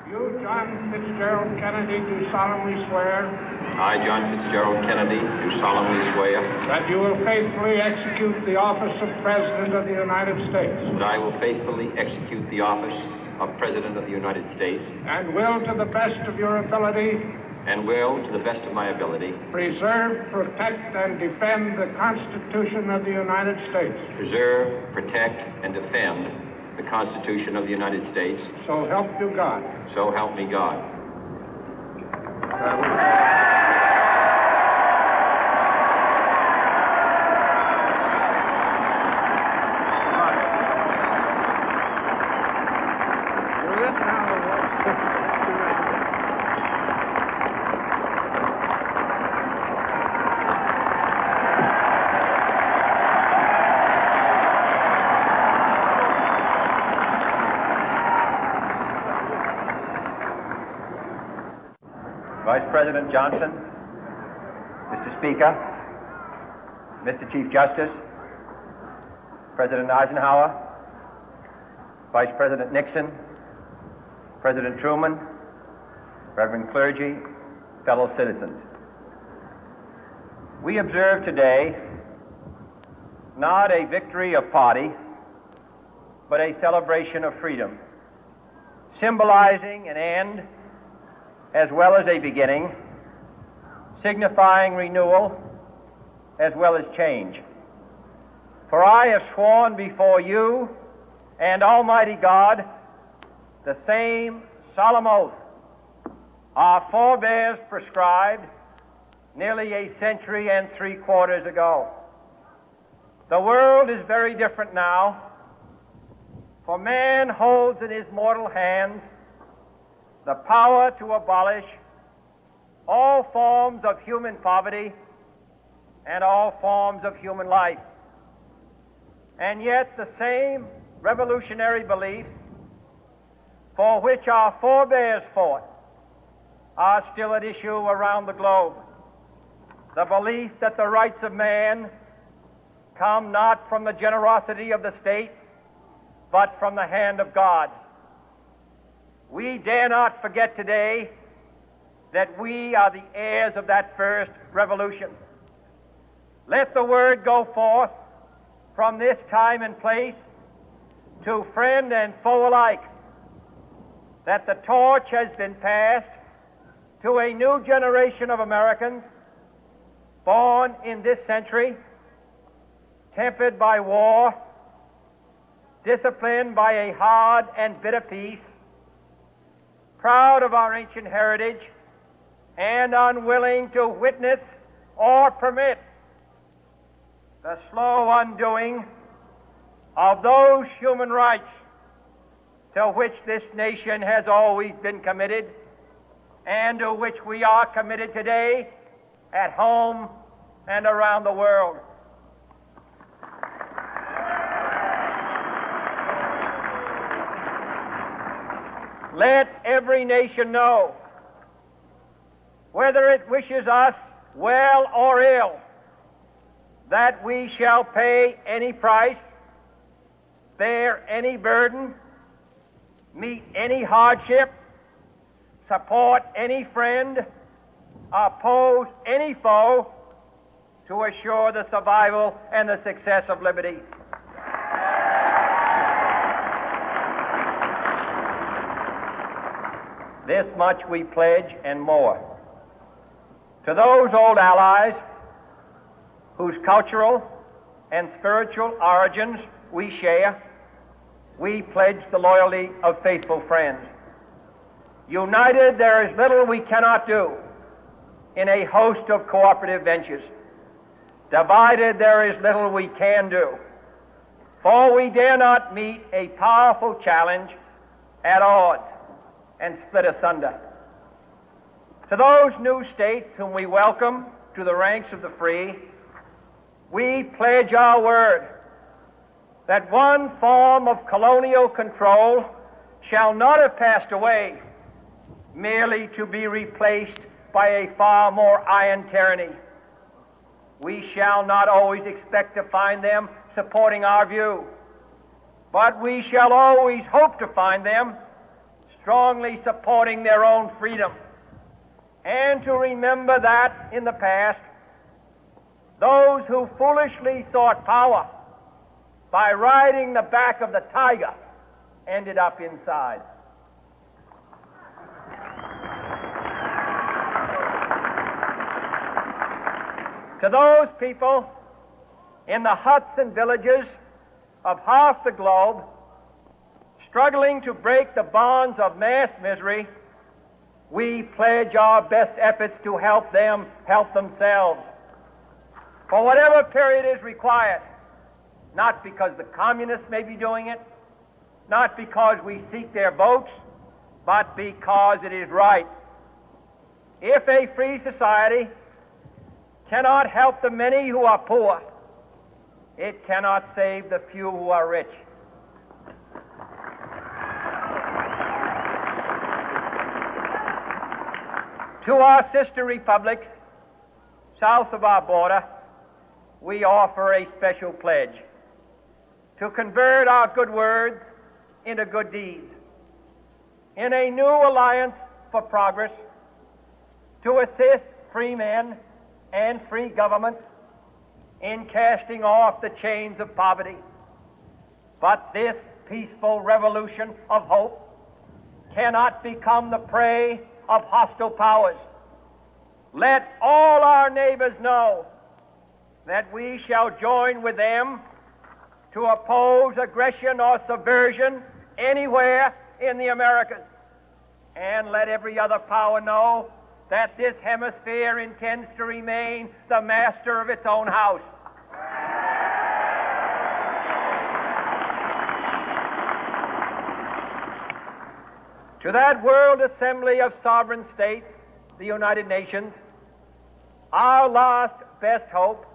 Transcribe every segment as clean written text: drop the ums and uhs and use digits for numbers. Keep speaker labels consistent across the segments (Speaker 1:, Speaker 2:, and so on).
Speaker 1: You, John Fitzgerald Kennedy, do solemnly swear
Speaker 2: I, John Fitzgerald Kennedy, do solemnly swear
Speaker 1: that you will faithfully execute the office of President of the United States
Speaker 2: that I will faithfully execute the office of President of the United States
Speaker 1: and will, to the best of your ability,
Speaker 2: and will, to the best of my ability,
Speaker 1: preserve, protect, and defend the Constitution of the United States.
Speaker 2: preserve, protect, and defend the Constitution of the United States.
Speaker 1: So help you God.
Speaker 2: So help me God.
Speaker 3: Vice President Johnson, Mr. Speaker, Mr. Chief Justice, President Eisenhower, Vice President Nixon, President Truman, Reverend clergy, fellow citizens. We observe today not a victory of party, but a celebration of freedom, symbolizing an end as well as a beginning, signifying renewal as well as change. For I have sworn before you and Almighty God the same solemn oath our forebears prescribed nearly a century and 3/4 ago. The world is very different now, for man holds in his mortal hands the power to abolish all forms of human poverty and all forms of human life. And yet the same revolutionary beliefs for which our forebears fought are still at issue around the globe. The belief that the rights of man come not from the generosity of the state, but from the hand of God. We dare not forget today that we are the heirs of that first revolution. Let the word go forth from this time and place to friend and foe alike that the torch has been passed to a new generation of Americans born in this century, tempered by war, disciplined by a hard and bitter peace, proud of our ancient heritage, and unwilling to witness or permit the slow undoing of those human rights to which this nation has always been committed and to which we are committed today at home and around the world. Let every nation know, whether it wishes us well or ill, that we shall pay any price, bear any burden, meet any hardship, support any friend, oppose any foe to assure the survival and the success of liberty. This much we pledge and more. To those old allies whose cultural and spiritual origins we share, we pledge the loyalty of faithful friends. United, there is little we cannot do in a host of cooperative ventures. Divided, there is little we can do, for we dare not meet a powerful challenge at odds and split asunder. To those new states whom we welcome to the ranks of the free, we pledge our word that one form of colonial control shall not have passed away, merely to be replaced by a far more iron tyranny. We shall not always expect to find them supporting our view, but we shall always hope to find them strongly supporting their own freedom, and to remember that in the past, those who foolishly sought power by riding the back of the tiger ended up inside. To those people in the huts and villages of half the globe struggling to break the bonds of mass misery, we pledge our best efforts to help them help themselves for whatever period is required, not because the communists may be doing it, not because we seek their votes, but because it is right. If a free society cannot help the many who are poor, it cannot save the few who are rich. To our sister republics south of our border, we offer a special pledge to convert our good words into good deeds, in a new alliance for progress, to assist free men and free governments in casting off the chains of poverty. But this peaceful revolution of hope cannot become the prey of hostile powers. Let all our neighbors know that we shall join with them to oppose aggression or subversion anywhere in the Americas. And let every other power know that this hemisphere intends to remain the master of its own house. To that World Assembly of Sovereign States, the United Nations, our last best hope,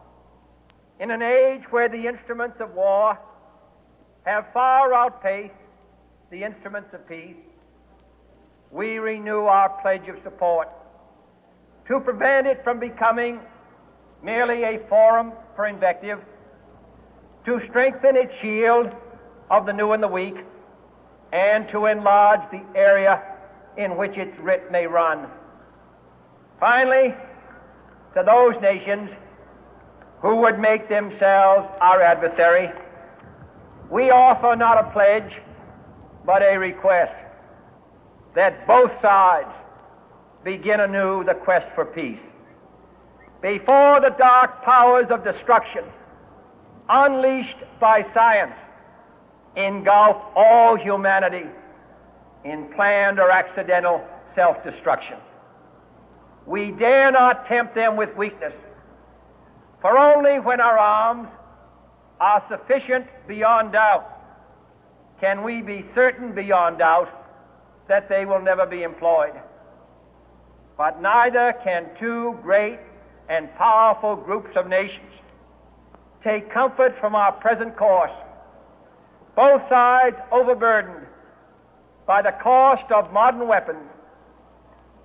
Speaker 3: in an age where the instruments of war have far outpaced the instruments of peace, we renew our pledge of support to prevent it from becoming merely a forum for invective, to strengthen its shield of the new and the weak, and to enlarge the area in which its writ may run. Finally, to those nations who would make themselves our adversary, we offer not a pledge, but a request that both sides begin anew the quest for peace. Before the dark powers of destruction, unleashed by science, engulf all humanity in planned or accidental self-destruction, we dare not tempt them with weakness, for only when our arms are sufficient beyond doubt can we be certain beyond doubt that they will never be employed. But neither can two great and powerful groups of nations take comfort from our present course, both sides overburdened by the cost of modern weapons,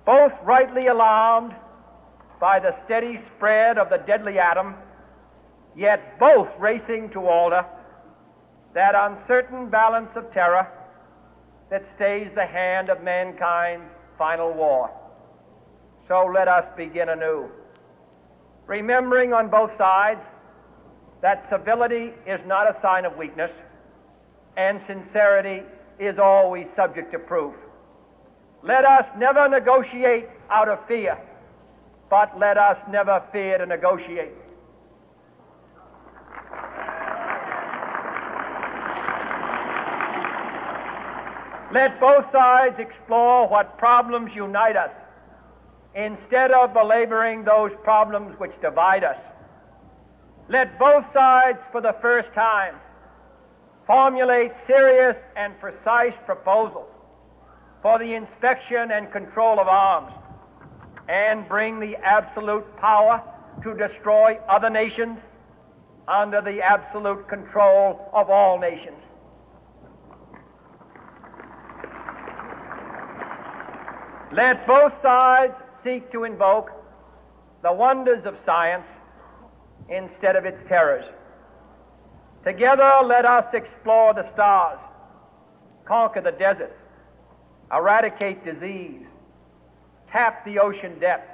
Speaker 3: both rightly alarmed by the steady spread of the deadly atom, yet both racing to alter that uncertain balance of terror that stays the hand of mankind's final war. So let us begin anew, remembering on both sides that civility is not a sign of weakness, and sincerity is always subject to proof. Let us never negotiate out of fear, but let us never fear to negotiate. Let both sides explore what problems unite us, instead of belaboring those problems which divide us. Let both sides, for the first time, formulate serious and precise proposals for the inspection and control of arms, and bring the absolute power to destroy other nations under the absolute control of all nations. Let both sides seek to invoke the wonders of science instead of its terrors. Together, let us explore the stars, conquer the deserts, eradicate disease, tap the ocean depth,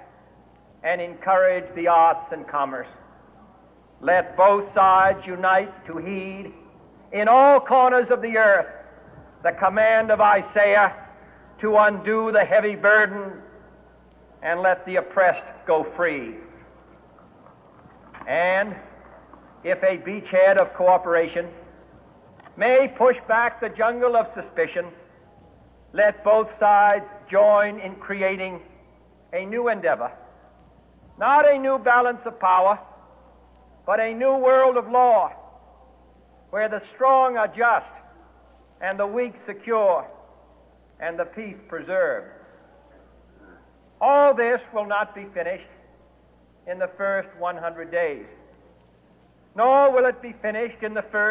Speaker 3: and encourage the arts and commerce. Let both sides unite to heed in all corners of the earth the command of Isaiah to undo the heavy burden and let the oppressed go free. And if a beachhead of cooperation may push back the jungle of suspicion, let both sides join in creating a new endeavor, not a new balance of power, but a new world of law, where the strong are just and the weak secure and the peace preserved. All this will not be finished in the first 100 days, nor will it be finished in the first